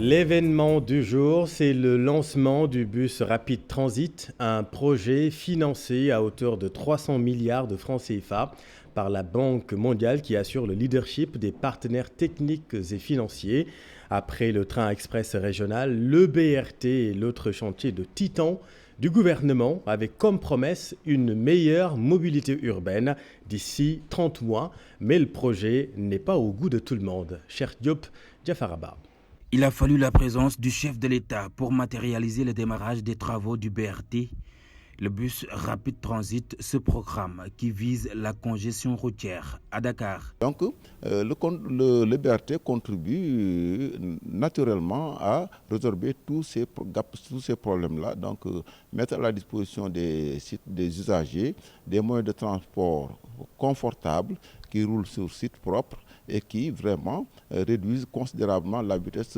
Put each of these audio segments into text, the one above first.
L'événement du jour, c'est le lancement du bus Rapid Transit, un projet financé à hauteur de 300 milliards de francs CFA par la Banque mondiale qui assure le leadership des partenaires techniques et financiers. Après le train express régional, le BRT est l'autre chantier de titan du gouvernement avec comme promesse une meilleure mobilité urbaine d'ici 30 mois. Mais le projet n'est pas au goût de tout le monde. Cher Diop Diafaraba. Il a fallu la présence du chef de l'État pour matérialiser le démarrage des travaux du BRT, le bus Rapid Transit, ce programme qui vise la congestion routière à Dakar. Donc, le BRT contribue naturellement à résorber tous ces problèmes-là. Donc, mettre à la disposition des usagers des moyens de transport confortables qui roulent sur site propre et qui vraiment réduisent considérablement la vitesse,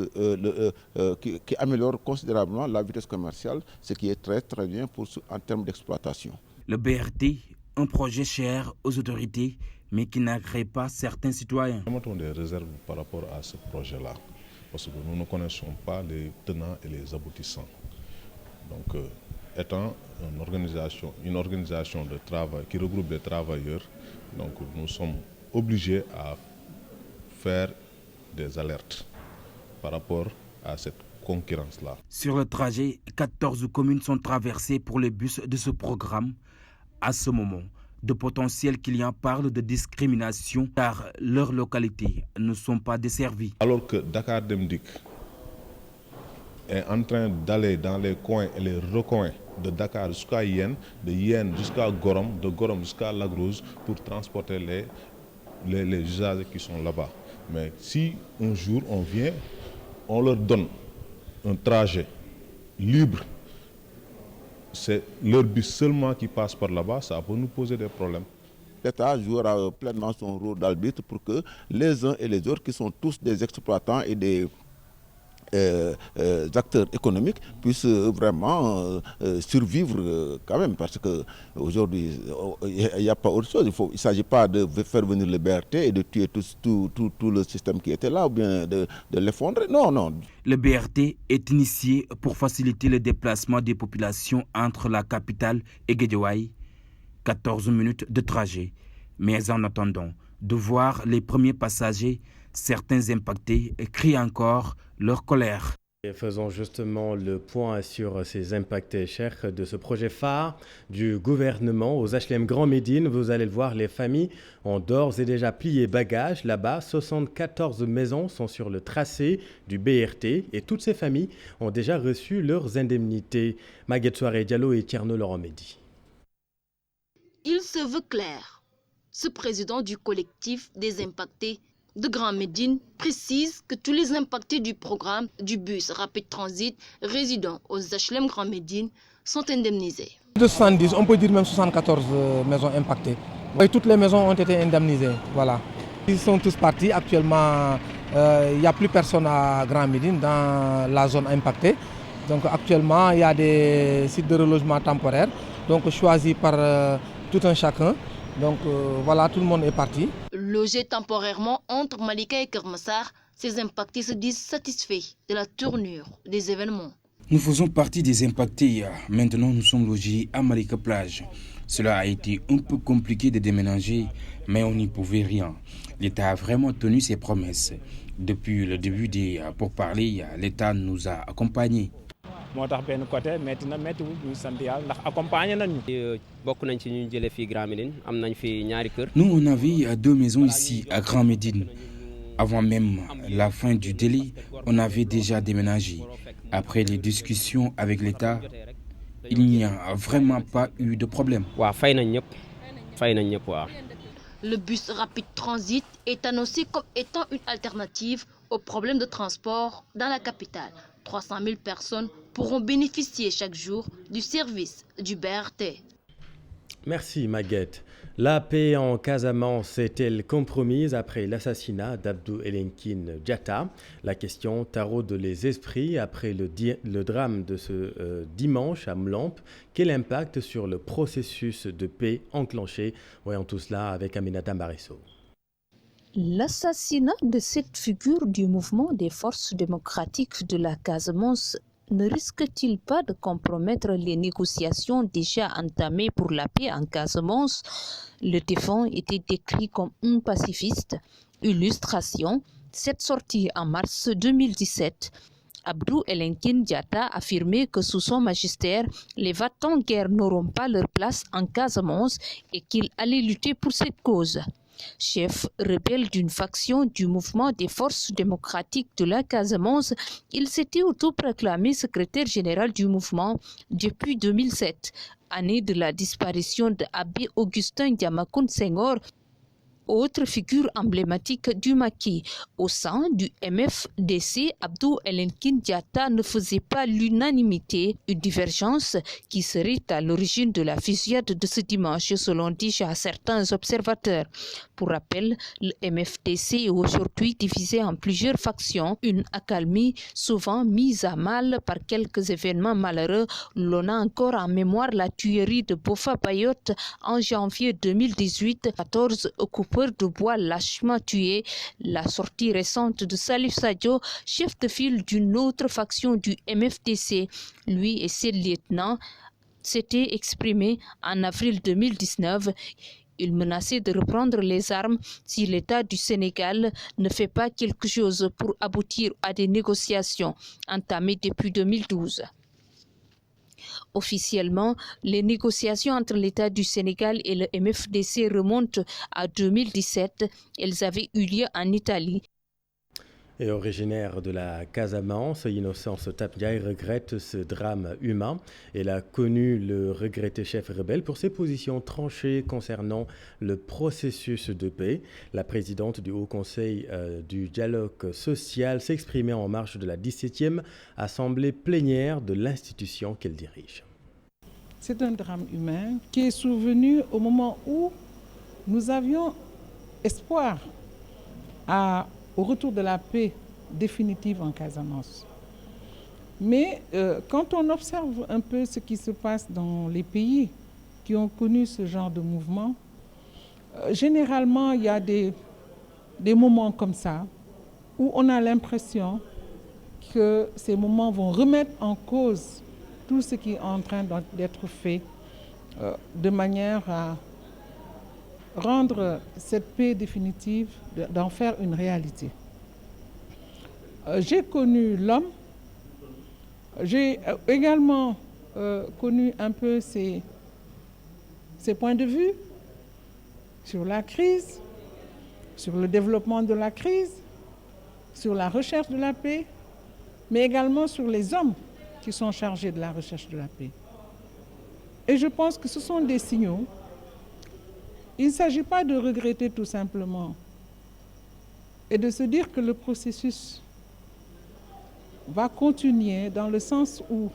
qui améliorent considérablement la vitesse commerciale, ce qui est très très bien en termes d'exploitation. Le BRT, un projet cher aux autorités, mais qui n'agrée pas certains citoyens. Nous avons des réserves par rapport à ce projet-là, parce que nous ne connaissons pas les tenants et les aboutissants. Donc, étant une organisation de travail qui regroupe des travailleurs, donc nous sommes obligés à faire des alertes par rapport à cette concurrence-là. Sur le trajet, 14 communes sont traversées pour les bus de ce programme. À ce moment, de potentiels clients parlent de discrimination car leurs localités ne sont pas desservies. Alors que Dakar Dem Dikk est en train d'aller dans les coins et les recoins de Dakar jusqu'à Yène, de Yène jusqu'à Gorom, de Gorom jusqu'à Lac Rose pour transporter les usagers qui sont là-bas. Mais si un jour on vient, on leur donne un trajet libre, c'est leur bus seulement qui passe par là-bas, ça peut nous poser des problèmes. L'État jouera pleinement son rôle d'arbitre pour que les uns et les autres, qui sont tous des exploitants et des acteurs économiques, puissent vraiment survivre quand même, parce qu'aujourd'hui, il n'y a pas autre chose. Il ne s'agit pas de faire venir le BRT et de tuer tout le système qui était là, ou bien de l'effondrer. Non, non. Le BRT est initié pour faciliter le déplacement des populations entre la capitale et Guédiawaye. 14 minutes de trajet. Mais en attendant de voir les premiers passagers, certains impactés crient encore leur colère. Et faisons justement le point sur ces impactés chers de ce projet phare du gouvernement aux HLM Grand Médine. Vous allez le voir, les familles ont d'ores et déjà plié bagages. Là-bas, 74 maisons sont sur le tracé du BRT et toutes ces familles ont déjà reçu leurs indemnités. Maguette Soiré Diallo et Tierno Laurent Mehdi. Il se veut clair. Ce président du collectif des impactés de Grand Médine précise que tous les impactés du programme du bus Rapid Transit résidant aux HLM Grand Médine sont indemnisés. De 70, on peut dire même 74 maisons impactées. Et toutes les maisons ont été indemnisées. Voilà. Ils sont tous partis. Actuellement, il n'y a plus personne à Grand Médine dans la zone impactée. Donc actuellement, il y a des sites de relogement temporaire, donc choisis par tout un chacun. Donc voilà, tout le monde est parti. Logés temporairement entre Malika et Kermassar, ces impactés se disent satisfaits de la tournure des événements. Nous faisons partie des impactés. Maintenant, nous sommes logés à Malika Plage. Cela a été un peu compliqué de déménager, mais on n'y pouvait rien. L'État a vraiment tenu ses promesses. Depuis le début des pourparlers, l'État nous a accompagnés. moo tax benn côté métti na méttiwul ñu sant yàlla ndax accompagné nañu. bokk nañ ci ñu jëlee fii Grand Médine am nañ fi ñaari kër. Nous on avait 2 maisons ici à Grand Médine. Avant même la fin du délai, on avait déjà déménagé. Après les discussions avec l'État, il n'y a vraiment pas eu de problème. waaw fay nañ ñëpp waaw. Le bus Rapid Transit est annoncé comme étant une alternative aux problèmes de transport dans la capitale. 300 000 personnes pourront bénéficier chaque jour du service du BRT. Merci Maguette. La paix en Casamance est-elle compromise après l'assassinat d'Abdou Elinkine Diatta? La question taraude les esprits après le drame de ce dimanche à Mlamp. Quel impact sur le processus de paix enclenché? Voyons tout cela avec Aminata Marisso. L'assassinat de cette figure du mouvement des forces démocratiques de la Casamance ne risque-t-il pas de compromettre les négociations déjà entamées pour la paix en Casamance? Le défunt était décrit comme un pacifiste. Illustration, cette sortie en mars 2017. Abdou Elinkine Diatta affirmait que sous son magistère, les va-t-en-guerre n'auront pas leur place en Casamance et qu'il allait lutter pour cette cause. Chef rebelle d'une faction du mouvement des forces démocratiques de la Casamance, il s'était autoproclamé secrétaire général du mouvement depuis 2007, année de la disparition de Abbé Augustin Diamacoune Senghor, autre figure emblématique du maquis. Au sein du MFDC, Abdou Elinkine Diatta ne faisait pas l'unanimité, une divergence qui serait à l'origine de la fusillade de ce dimanche, selon déjà certains observateurs. Pour rappel, le MFDC est aujourd'hui divisé en plusieurs factions, une accalmie souvent mise à mal par quelques événements malheureux. L'on a encore en mémoire la tuerie de Bofa Bayotte en janvier 2018, 14 coupeurs de bois lâchement tués, la sortie récente de Salif Sadio, chef de file d'une autre faction du MFDC. Lui et ses lieutenants s'étaient exprimés en avril 2019. Il menaçait de reprendre les armes si l'État du Sénégal ne fait pas quelque chose pour aboutir à des négociations entamées depuis 2012. Officiellement, les négociations entre l'État du Sénégal et le MFDC remontent à 2017. Elles avaient eu lieu en Italie. Et originaire de la Casamance, Innocence Tapdiaye regrette ce drame humain. Elle a connu le regretté chef rebelle pour ses positions tranchées concernant le processus de paix. La présidente du Haut Conseil du dialogue social s'exprimait en marge de la 17e assemblée plénière de l'institution qu'elle dirige. C'est un drame humain qui est survenu au moment où nous avions espoir au retour de la paix définitive en Casamance. Mais quand on observe un peu ce qui se passe dans les pays qui ont connu ce genre de mouvement, généralement il y a des moments comme ça où on a l'impression que ces moments vont remettre en cause tout ce qui est en train d'être fait de manière à rendre cette paix définitive, d'en faire une réalité. J'ai connu l'homme, j'ai également connu un peu ses points de vue sur la crise, sur le développement de la crise, sur la recherche de la paix, mais également sur les hommes qui sont chargés de la recherche de la paix. Et je pense que ce sont des signaux. Il ne s'agit pas de regretter tout simplement et de se dire que le processus va continuer dans le sens où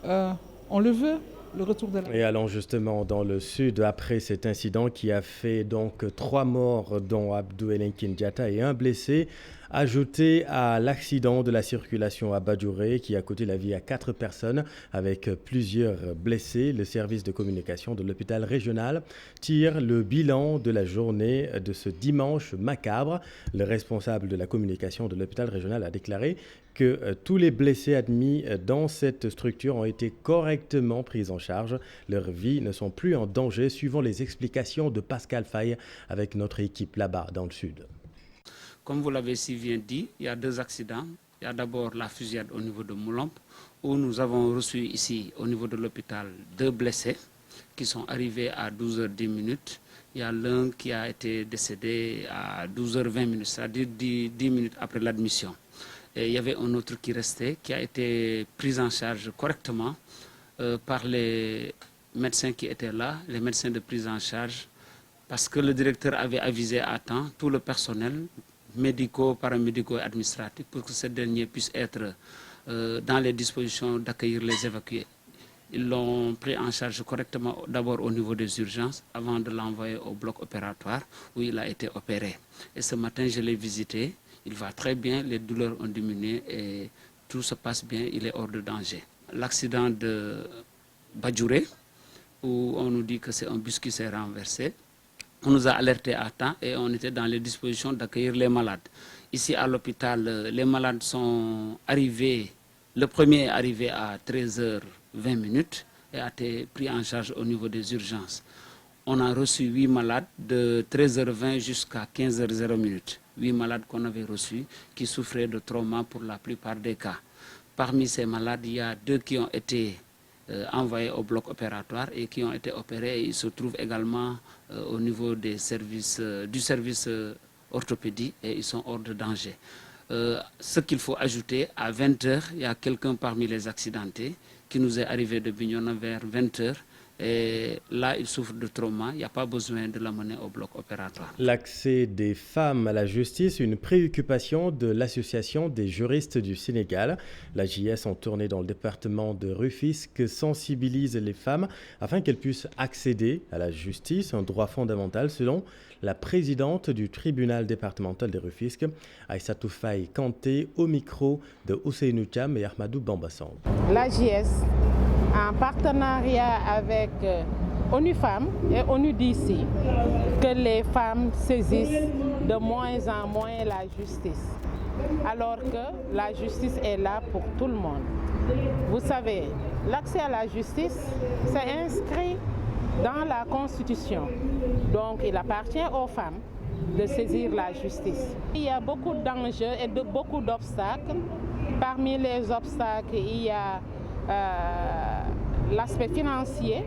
on le veut, le retour de la paix. Et allons justement dans le sud après cet incident qui a fait donc 3 morts dont Abdou Elinkine Diatta et 1 blessé. Ajouté à l'accident de la circulation à Badjouré qui a coûté la vie à 4 personnes avec plusieurs blessés, le service de communication de l'hôpital régional tire le bilan de la journée de ce dimanche macabre. Le responsable de la communication de l'hôpital régional a déclaré que tous les blessés admis dans cette structure ont été correctement pris en charge. Leurs vies ne sont plus en danger, suivant les explications de Pascal Faye avec notre équipe là-bas dans le sud. Comme vous l'avez si bien dit, il y a 2 accidents. Il y a d'abord la fusillade au niveau de Moulamp, où nous avons reçu ici, au niveau de l'hôpital, 2 blessés qui sont arrivés à 12h10. Il y a l'un qui a été décédé à 12h20, c'est-à-dire 10 minutes après l'admission. Et il y avait un autre qui restait, qui a été pris en charge correctement par les médecins qui étaient là, les médecins de prise en charge, parce que le directeur avait avisé à temps tout le personnel, médicaux, paramédicaux et administratifs, pour que ces derniers puissent être dans les dispositions d'accueillir les évacués. Ils l'ont pris en charge correctement d'abord au niveau des urgences avant de l'envoyer au bloc opératoire où il a été opéré. Et ce matin, je l'ai visité, il va très bien, les douleurs ont diminué et tout se passe bien, il est hors de danger. L'accident de Badjouré, où on nous dit que c'est un bus qui s'est renversé, On nous a alertés à temps et on était dans les dispositions d'accueillir les malades. Ici à l'hôpital, les malades sont arrivés, le premier est arrivé à 13h20 et a été pris en charge au niveau des urgences. On a reçu 8 malades de 13h20 jusqu'à 15h00. 8 malades qu'on avait reçus qui souffraient de trauma pour la plupart des cas. Parmi ces malades, il y a 2 qui ont été envoyés au bloc opératoire et qui ont été opérés. Ils se trouvent également au niveau des services, du service orthopédie et ils sont hors de danger. Ce qu'il faut ajouter, à 20h, il y a quelqu'un parmi les accidentés qui nous est arrivé de Bignona vers 20h. Et là, il souffre de trauma, il n'y a pas besoin de l'amener au bloc opératoire. L'accès des femmes à la justice, une préoccupation de l'Association des juristes du Sénégal. La JS, en tournée dans le département de Rufisque, sensibilise les femmes afin qu'elles puissent accéder à la justice, un droit fondamental selon la présidente du tribunal départemental de Rufisque, Aïssatou Faye Kanté, au micro de Ousseynou Thiam et Ahmadou Bambassan. La JS, en partenariat avec ONU Femmes et ONU DC, que les femmes saisissent de moins en moins la justice, alors que la justice est là pour tout le monde. Vous savez, l'accès à la justice, c'est inscrit dans la Constitution. Donc il appartient aux femmes de saisir la justice. Il y a beaucoup d'enjeux et beaucoup d'obstacles. Parmi les obstacles, il y a l'aspect financier.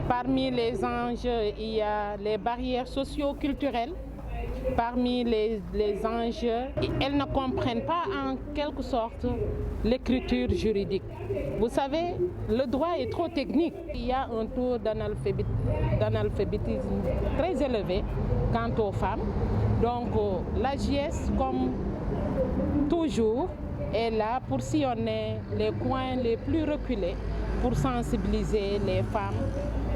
Parmi les enjeux, il y a les barrières socio-culturelles. Parmi les enjeux, elles ne comprennent pas en quelque sorte l'écriture juridique. Vous savez, le droit est trop technique. Il y a un taux d'analphabétisme très élevé quant aux femmes. Donc la JS, comme toujours, est là pour sillonner les coins les plus reculés, pour sensibiliser les femmes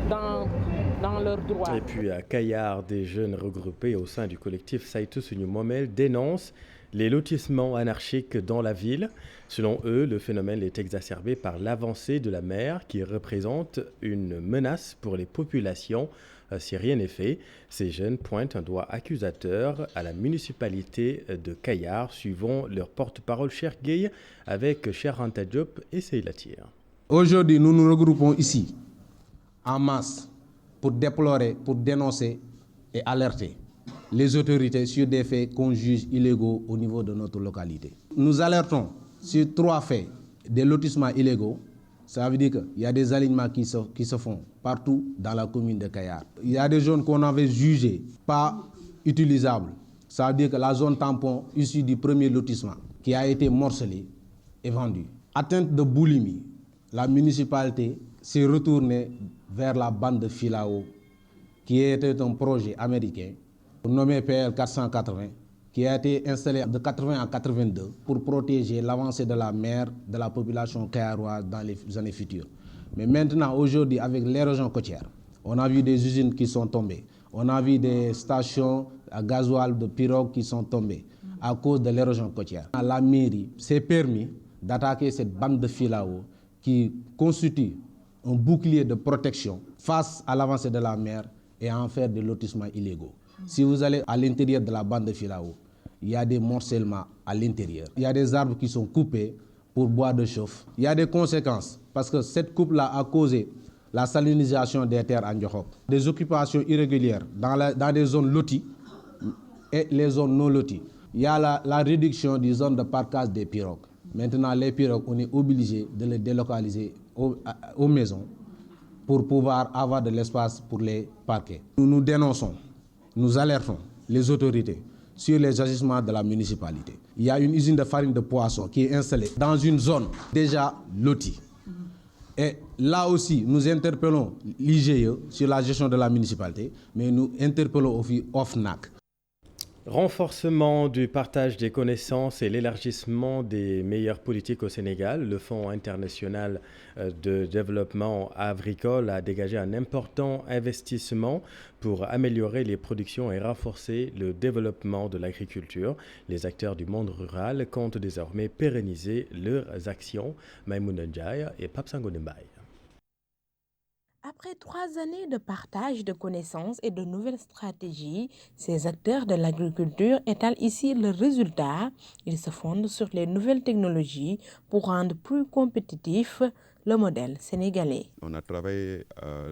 dans leurs droits. Et puis à Kayar, des jeunes regroupés au sein du collectif Saïtou Sunu Momel dénoncent les lotissements anarchiques dans la ville. Selon eux, le phénomène est exacerbé par l'avancée de la mer qui représente une menace pour les populations si rien n'est fait. Ces jeunes pointent un doigt accusateur à la municipalité de Kayar, suivant leur porte-parole Cheikh Gueye avec Cheikh Anta Diop et Seyla Tir. Aujourd'hui, nous nous regroupons ici en masse pour déplorer, pour dénoncer et alerter les autorités sur des faits qu'on juge illégaux au niveau de notre localité. Nous alertons sur 3 faits: des lotissements illégaux. Ça veut dire qu'il y a des alignements qui se font partout dans la commune de Kayar. Il y a des zones qu'on avait jugées pas utilisables. Ça veut dire que la zone tampon issue du premier lotissement qui a été morcelée est vendue. Atteinte de boulimie, la municipalité s'est retournée vers la bande de Filao, qui était un projet américain nommé PL 480, qui a été installé de 80 à 82 pour protéger l'avancée de la mer de la population kayaroise dans les années futures. Mais maintenant, aujourd'hui, avec l'érosion côtière, on a vu des usines qui sont tombées, on a vu des stations à gasoil de pirogues qui sont tombées à cause de l'érosion côtière. La mairie s'est permis d'attaquer cette bande de Filao qui constitue un bouclier de protection face à l'avancée de la mer et à en faire des lotissements illégaux. Si vous allez à l'intérieur de la bande de Filao, il y a des morcellements à l'intérieur. Il y a des arbres qui sont coupés pour bois de chauffe. Il y a des conséquences parce que cette coupe-là a causé la salinisation des terres en Diokhok. Des occupations irrégulières dans des zones loties et les zones non loties. Il y a la réduction des zones de parcage des pirogues. Maintenant, les pirogues, on est obligé de les délocaliser aux maisons pour pouvoir avoir de l'espace pour les parquer. Nous dénonçons, nous alertons les autorités sur les agissements de la municipalité. Il y a une usine de farine de poisson qui est installée dans une zone déjà lotie. Et là aussi, nous interpellons l'IGE sur la gestion de la municipalité, mais nous interpellons aussi OFNAC. Renforcement du partage des connaissances et l'élargissement des meilleures politiques au Sénégal, le Fonds international de développement agricole a dégagé un important investissement pour améliorer les productions et renforcer le développement de l'agriculture. Les acteurs du monde rural comptent désormais pérenniser leurs actions. Maïmouna Ndiaye et Pape Sangone Mbaye. Après 3 années de partage de connaissances et de nouvelles stratégies, ces acteurs de l'agriculture étalent ici leurs résultats. Ils se fondent sur les nouvelles technologies pour rendre plus compétitif le modèle sénégalais. On a travaillé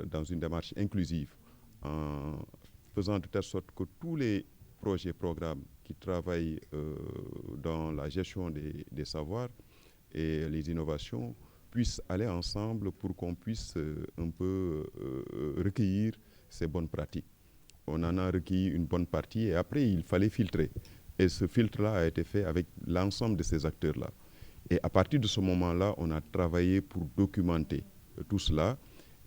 dans une démarche inclusive en faisant de telle sorte que tous les projets, programmes qui travaillent dans la gestion des savoirs et les innovations puissent aller ensemble pour qu'on puisse un peu recueillir ces bonnes pratiques. On en a recueilli une bonne partie et après il fallait filtrer. Et ce filtre-là a été fait avec l'ensemble de ces acteurs-là. Et à partir de ce moment-là, on a travaillé pour documenter tout cela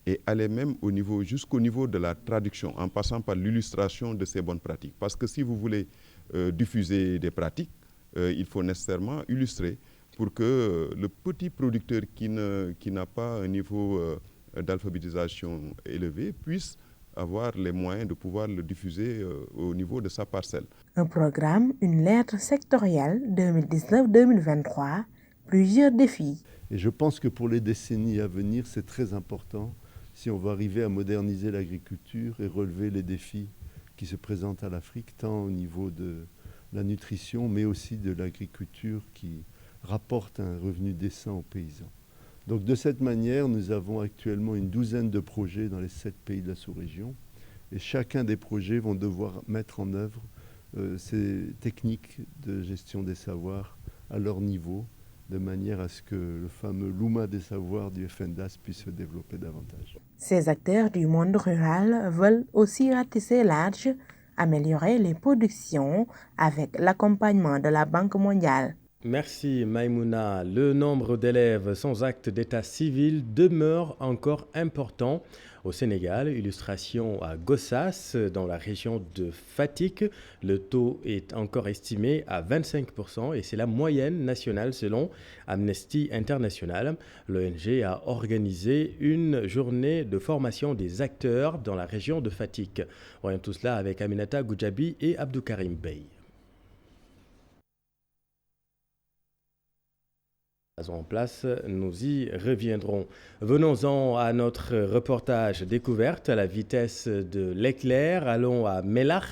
et aller même jusqu'au niveau de la traduction, en passant par l'illustration de ces bonnes pratiques. Parce que si vous voulez diffuser des pratiques, il faut nécessairement illustrer pour que le petit producteur qui n'a pas un niveau d'alphabétisation élevé puisse avoir les moyens de pouvoir le diffuser au niveau de sa parcelle. Un programme, une lettre sectorielle 2019-2023, plusieurs défis. Et je pense que pour les décennies à venir, c'est très important si on va arriver à moderniser l'agriculture et relever les défis qui se présentent à l'Afrique, tant au niveau de la nutrition, mais aussi de l'agriculture qui rapporte un revenu décent aux paysans. Donc de cette manière, nous avons actuellement une douzaine de projets dans les 7 pays de la sous-région et chacun des projets vont devoir mettre en œuvre ces techniques de gestion des savoirs à leur niveau, de manière à ce que le fameux Luma des savoirs du FNDAS puisse se développer davantage. Ces acteurs du monde rural veulent aussi ratisser large, améliorer les productions avec l'accompagnement de la Banque mondiale. Merci Maïmouna. Le nombre d'élèves sans acte d'état civil demeure encore important au Sénégal. Illustration à Gossas, dans la région de Fatick. Le taux est encore estimé à 25% et c'est la moyenne nationale selon Amnesty International. L'ONG a organisé une journée de formation des acteurs dans la région de Fatick. Voyons tout cela avec Aminata Goudjabi et Abdou Karim Bey. En place, nous y reviendrons. Venons-en à notre reportage découverte à la vitesse de l'éclair. Allons à Melakh,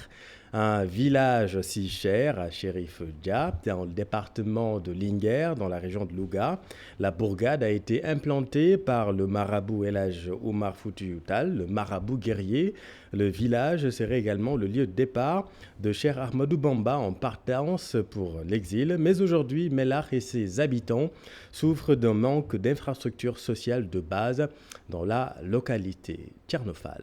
un village si cher à Chérif Dia, dans le département de Linguère, dans la région de Louga. La bourgade a été implantée par le marabout El Hadj Oumar Foutiyou Tall, le marabout guerrier. Le village serait également le lieu de départ de Cheikh Ahmadou Bamba en partance pour l'exil. Mais aujourd'hui, Melakh et ses habitants souffrent d'un manque d'infrastructures sociales de base dans la localité. Tchernofal.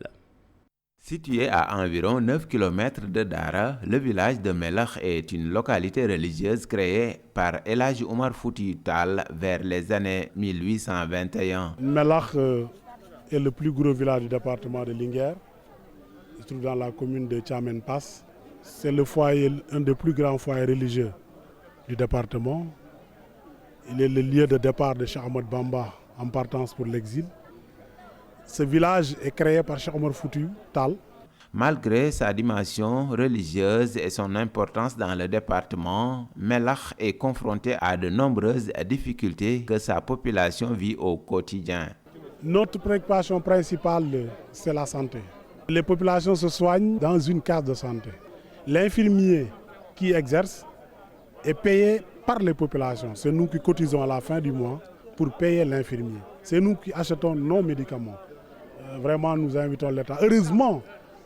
Situé à environ 9 km de Dara, le village de Melakh est une localité religieuse créée par El Hadj Oumar Foutiyou Tall vers les années 1821. Melakh est le plus gros village du département de Linguère. Il se trouve dans la commune de Thiamène Pass. C'est le foyer, un des plus grands foyers religieux du département. Il est le lieu de départ de Cheikh Ahmadou Bamba en partance pour l'exil. Ce village est créé par Cheikh Oumar Foutiyou Tall. Malgré sa dimension religieuse et son importance dans le département, Melakh est confronté à de nombreuses difficultés que sa population vit au quotidien. Notre préoccupation principale, c'est la santé. Les populations se soignent dans une case de santé. L'infirmier qui exerce est payé par les populations. C'est nous qui cotisons à la fin du mois pour payer l'infirmier. C'est nous qui achetons nos médicaments. Vraiment, nous invitons l'État. Heureusement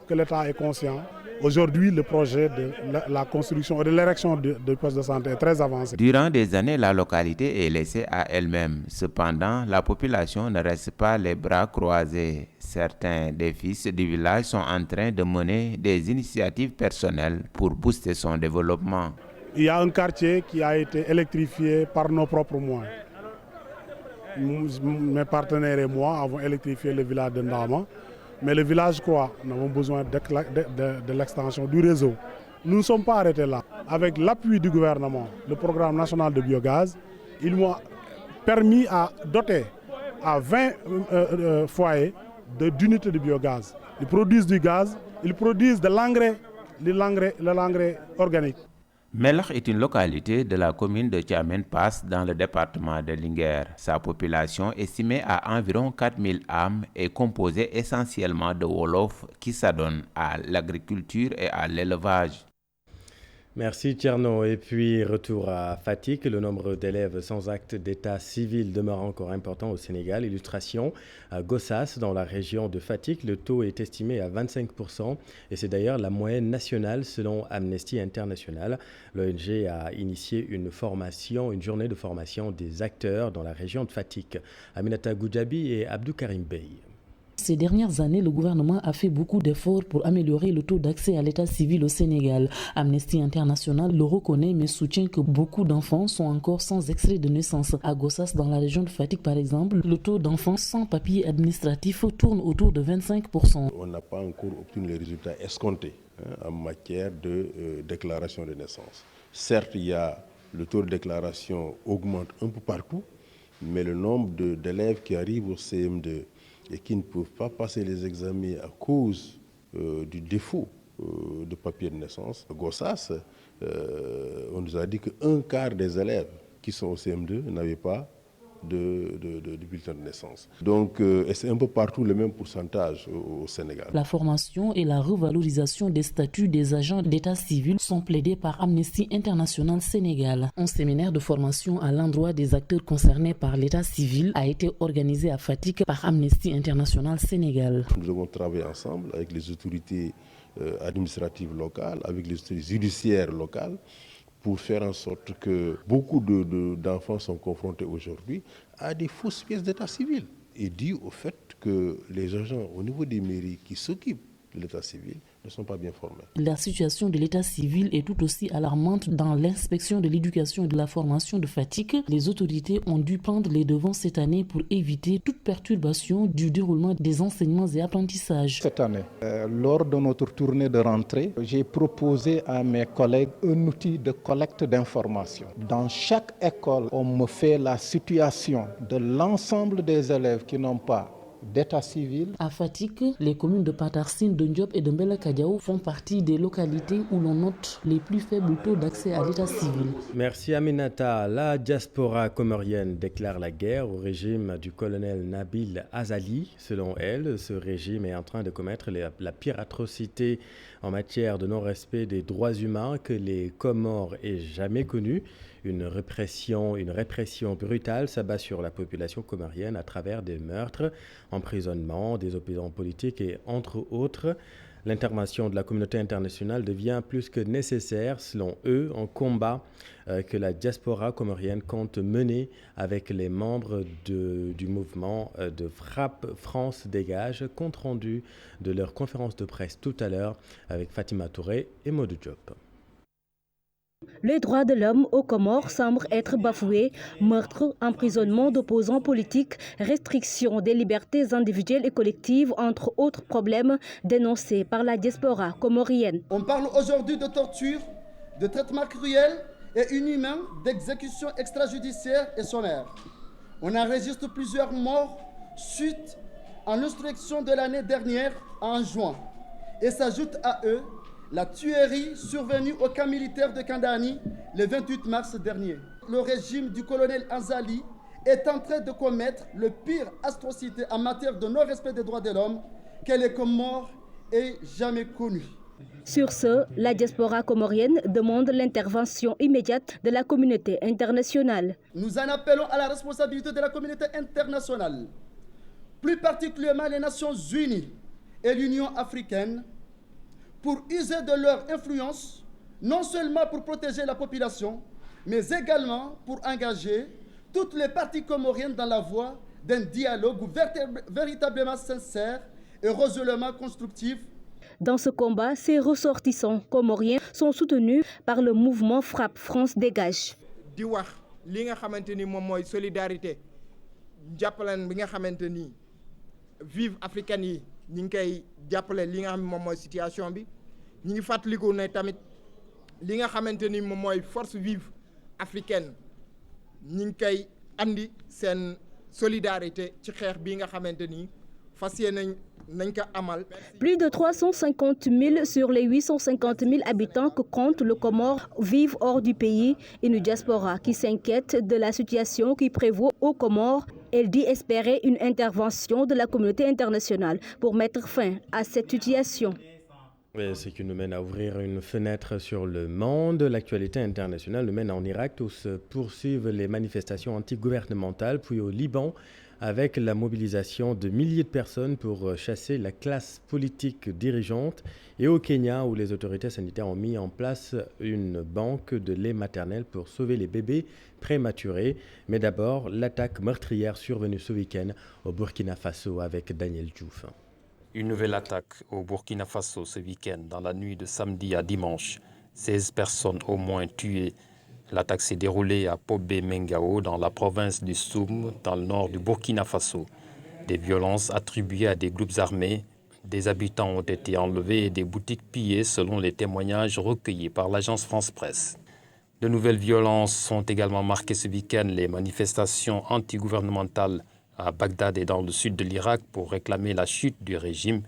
que l'État est conscient. Aujourd'hui, le projet de la construction et de l'érection de postes de santé est très avancé. Durant des années, la localité est laissée à elle-même. Cependant, la population ne reste pas les bras croisés. Certains des fils du village sont en train de mener des initiatives personnelles pour booster son développement. Il y a un quartier qui a été électrifié par nos propres moyens. Mes partenaires et moi avons électrifié le village de Ndama. Mais le village croit, nous avons besoin de l'extension du réseau. Nous ne sommes pas arrêtés là. Avec l'appui du gouvernement, le programme national de biogaz, ils m'ont permis à doter à 20 foyers d'unités de biogaz. Ils produisent du gaz, ils produisent de l'engrais, l'engrais organique. Melakh est une localité de la commune de Thiamène Pass dans le département de Linguère. Sa population, estimée à environ 4000 âmes, est composée essentiellement de Wolofs qui s'adonnent à l'agriculture et à l'élevage. Merci Tierno. Et puis retour à Fatick, le nombre d'élèves sans acte d'état civil demeure encore important au Sénégal. Illustration à Gossas, dans la région de Fatick, le taux est estimé à 25% et c'est d'ailleurs la moyenne nationale selon Amnesty International. L'ONG a initié une journée de formation des acteurs dans la région de Fatick. Aminata Goudiaby et Abdou Karim Bey. Ces dernières années, le gouvernement a fait beaucoup d'efforts pour améliorer le taux d'accès à l'état civil au Sénégal. Amnesty International le reconnaît mais soutient que beaucoup d'enfants sont encore sans extrait de naissance. À Gossas, dans la région de Fatick par exemple, le taux d'enfants sans papier administratif tourne autour de 25%. On n'a pas encore obtenu les résultats escomptés en matière de déclaration de naissance. Certes, le taux de déclaration augmente un peu partout, mais le nombre d'élèves qui arrivent au CM2 et qui ne peuvent pas passer les examens à cause du défaut de papier de naissance. À Gossas, on nous a dit qu'un quart des élèves qui sont au CM2 n'avaient pas de bulletin de naissance. Donc c'est un peu partout le même pourcentage au Sénégal. La formation et la revalorisation des statuts des agents d'état civil sont plaidés par Amnesty International Sénégal. Un séminaire de formation à l'endroit des acteurs concernés par l'état civil a été organisé à Fatick par Amnesty International Sénégal. Nous avons travaillé ensemble avec les autorités administratives locales, avec les autorités judiciaires locales, pour faire en sorte que beaucoup d'enfants sont confrontés aujourd'hui à des fausses pièces d'état civil. Et dû au fait que les agents au niveau des mairies qui s'occupent de l'état civil ne sont pas bien formés. La situation de l'état civil est tout aussi alarmante dans l'inspection de l'éducation et de la formation de Fatick. Les autorités ont dû prendre les devants cette année pour éviter toute perturbation du déroulement des enseignements et apprentissages. Cette année, lors de notre tournée de rentrée, j'ai proposé à mes collègues un outil de collecte d'informations. Dans chaque école, on me fait la situation de l'ensemble des élèves qui n'ont pas d'état civil. À Fatick, les communes de Patarsine, de Ndiop et de Mbella-Kadiaou font partie des localités où l'on note les plus faibles taux d'accès à l'état civil. Merci Aminata. La diaspora comorienne déclare la guerre au régime du colonel Nabil Azali. Selon elle, ce régime est en train de commettre la pire atrocité en matière de non-respect des droits humains que les Comores aient jamais connue. Une répression brutale s'abat sur la population comorienne à travers des meurtres, emprisonnements, des opposants politiques et entre autres. L'intervention de la communauté internationale devient plus que nécessaire, selon eux, en combat que la diaspora comorienne compte mener avec les membres du mouvement de Frappe France Dégage, compte rendu de leur conférence de presse tout à l'heure avec Fatima Touré et Modou Diop. Les droits de l'homme aux Comores semblent être bafoués. Meurtres, emprisonnement d'opposants politiques, restrictions des libertés individuelles et collectives, entre autres problèmes dénoncés par la diaspora comorienne. On parle aujourd'hui de torture, de traitements cruels et inhumains, d'exécutions extrajudiciaires et sommaires. On enregistre plusieurs morts suite à l'instruction de l'année dernière en juin. Et s'ajoute à eux la tuerie survenue au camp militaire de Kandani le 28 mars dernier. Le régime du colonel Azali est en train de commettre le pire atrocité en matière de non-respect des droits de l'homme que les Comores aient jamais connu. Sur ce, la diaspora comorienne demande l'intervention immédiate de la communauté internationale. Nous en appelons à la responsabilité de la communauté internationale, plus particulièrement les Nations Unies et l'Union africaine, pour user de leur influence, non seulement pour protéger la population, mais également pour engager toutes les parties comoriennes dans la voie d'un dialogue véritablement sincère et résolument constructif. Dans ce combat, ces ressortissants comoriens sont soutenus par le mouvement Frappe France Dégage. Di wax li nga xamanteni mom moy solidarité jàppaleen bi nga xamanteni vive africaine yi ñi ngi koy jàppale li nga xam moom mooy situation bi ñi ngi fàttaliku ne tamit li nga xamante ni moom mooy force vive africaine ñi ngi koy andi seen solidarité ci xeex bi nga xamante ni fas yéene Plus de 350 000 sur les 850 000 habitants que compte le Comore vivent hors du pays. Une diaspora qui s'inquiète de la situation qui prévaut aux Comores. Elle dit espérer une intervention de la communauté internationale pour mettre fin à cette situation. Ce qui nous mène à ouvrir une fenêtre sur le monde. L'actualité internationale nous mène en Irak où se poursuivent les manifestations antigouvernementales, puis au Liban avec la mobilisation de milliers de personnes pour chasser la classe politique dirigeante, et au Kenya où les autorités sanitaires ont mis en place une banque de lait maternel pour sauver les bébés prématurés. Mais d'abord, l'attaque meurtrière survenue ce week-end au Burkina Faso avec Daniel Diouf. Une nouvelle attaque au Burkina Faso ce week-end, dans la nuit de samedi à dimanche. 16 personnes au moins tuées. L'attaque s'est déroulée à Pobé-Mengao, dans la province du Soum, dans le nord du Burkina Faso. Des violences attribuées à des groupes armés. Des habitants ont été enlevés et des boutiques pillées selon les témoignages recueillis par l'agence France-Presse. De nouvelles violences sont également marquées ce week-end. Les manifestations antigouvernementales à Bagdad et dans le sud de l'Irak pour réclamer la chute du régime.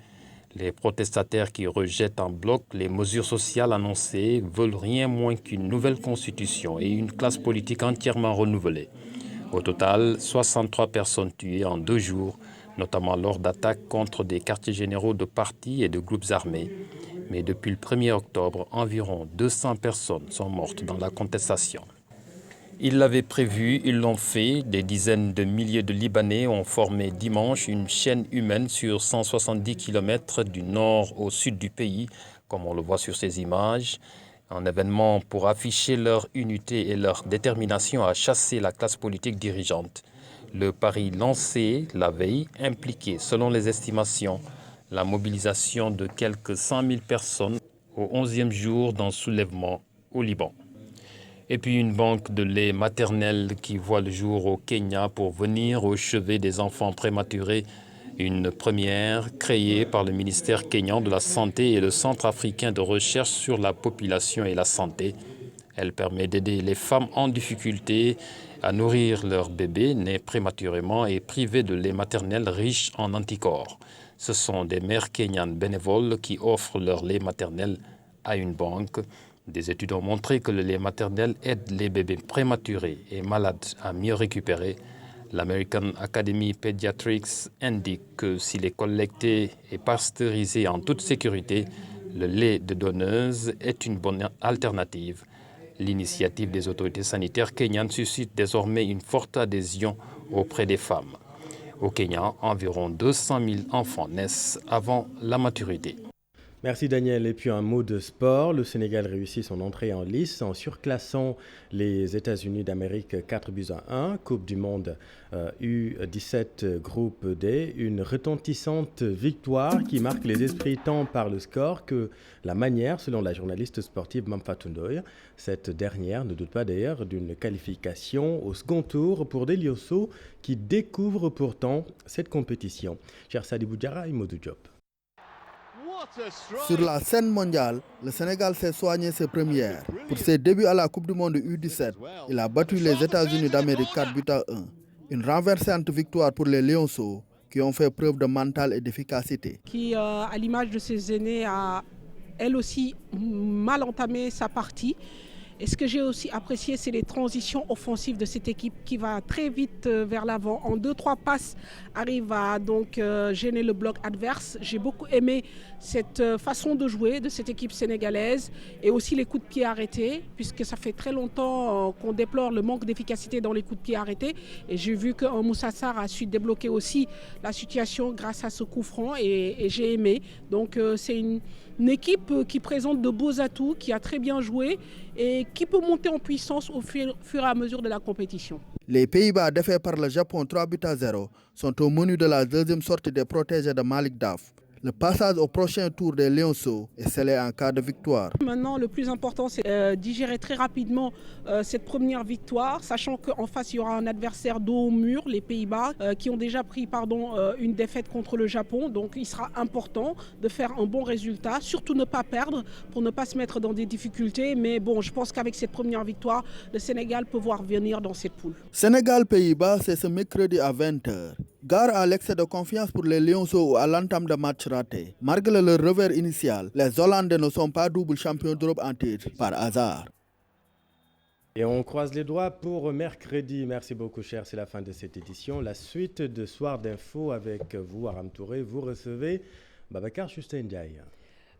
Les protestataires qui rejettent en bloc les mesures sociales annoncées veulent rien moins qu'une nouvelle constitution et une classe politique entièrement renouvelée. Au total, 63 personnes tuées en 2 jours, notamment lors d'attaques contre des quartiers généraux de partis et de groupes armés. Mais depuis le 1er octobre, environ 200 personnes sont mortes dans la contestation. Ils l'avaient prévu, ils l'ont fait. Des dizaines de milliers de Libanais ont formé dimanche une chaîne humaine sur 170 km du nord au sud du pays, comme on le voit sur ces images. Un événement pour afficher leur unité et leur détermination à chasser la classe politique dirigeante. Le pari lancé la veille impliquait, selon les estimations, la mobilisation de quelques 100 000 personnes au 11e jour d'un soulèvement au Liban. Et puis une banque de lait maternel qui voit le jour au Kenya pour venir au chevet des enfants prématurés. Une première créée par le ministère kényan de la Santé et le Centre africain de recherche sur la population et la santé. Elle permet d'aider les femmes en difficulté à nourrir leurs bébés nés prématurément et privés de lait maternel riche en anticorps. Ce sont des mères kenyanes bénévoles qui offrent leur lait maternel à une banque. Des études ont montré que le lait maternel aide les bébés prématurés et malades à mieux récupérer. L'American Academy Pediatrics indique que s'il est collecté et pasteurisé en toute sécurité, le lait de donneuse est une bonne alternative. L'initiative des autorités sanitaires kenyanes suscite désormais une forte adhésion auprès des femmes. Au Kenya, environ 200 000 enfants naissent avant la maturité. Merci Daniel. Et puis un mot de sport. Le Sénégal réussit son entrée en lice en surclassant les États-Unis d'Amérique 4-1. Coupe du monde U17 groupe D. Une retentissante victoire qui marque les esprits tant par le score que la manière, selon la journaliste sportive Mamfatou Ndoye. Cette dernière ne doute pas d'ailleurs d'une qualification au second tour pour des Liosso qui découvrent pourtant cette compétition. Cher Sadibou Diarra et Modou Diop. Sur la scène mondiale, le Sénégal s'est soigné ses premières. Pour ses débuts à la Coupe du Monde U17, il a battu les États-Unis d'Amérique 4-1. Une renversante victoire pour les Lionceaux qui ont fait preuve de mental et d'efficacité. Qui, à l'image de ses aînés, a elle aussi mal entamé sa partie. Et ce que j'ai aussi apprécié, c'est les transitions offensives de cette équipe qui va très vite vers l'avant. En 2-3 passes, arrive à donc gêner le bloc adverse. J'ai beaucoup aimé cette façon de jouer de cette équipe sénégalaise et aussi les coups de pied arrêtés, puisque ça fait très longtemps qu'on déplore le manque d'efficacité dans les coups de pied arrêtés. Et j'ai vu que Moussa Sarr a su débloquer aussi la situation grâce à ce coup franc et j'ai aimé. Donc c'est une équipe qui présente de beaux atouts, qui a très bien joué et qui peut monter en puissance au fur et à mesure de la compétition. Les Pays-Bas défaits par le Japon 3-0 sont au menu de la deuxième sortie des protégés de Malik Daf. Le passage au prochain tour des Lionceaux est scellé en cas de victoire. Maintenant, le plus important, c'est digérer très rapidement cette première victoire, sachant qu'en face, il y aura un adversaire dos au mur, les Pays-Bas, qui ont déjà pris une défaite contre le Japon. Donc, il sera important de faire un bon résultat, surtout ne pas perdre pour ne pas se mettre dans des difficultés. Mais bon, je pense qu'avec cette première victoire, le Sénégal peut voir venir dans cette poule. Sénégal-Pays-Bas, c'est ce mercredi à 20h. Gare à l'excès de confiance pour les Lionceaux à l'entame de match raté. Malgré leur revers initial, les Hollandais ne sont pas doubles champions d'Europe en titre par hasard. Et on croise les doigts pour mercredi. Merci beaucoup, cher. C'est la fin de cette édition. La suite de Soir d'Info avec vous, Aram Touré. Vous recevez Babacar Justin Ndiaye.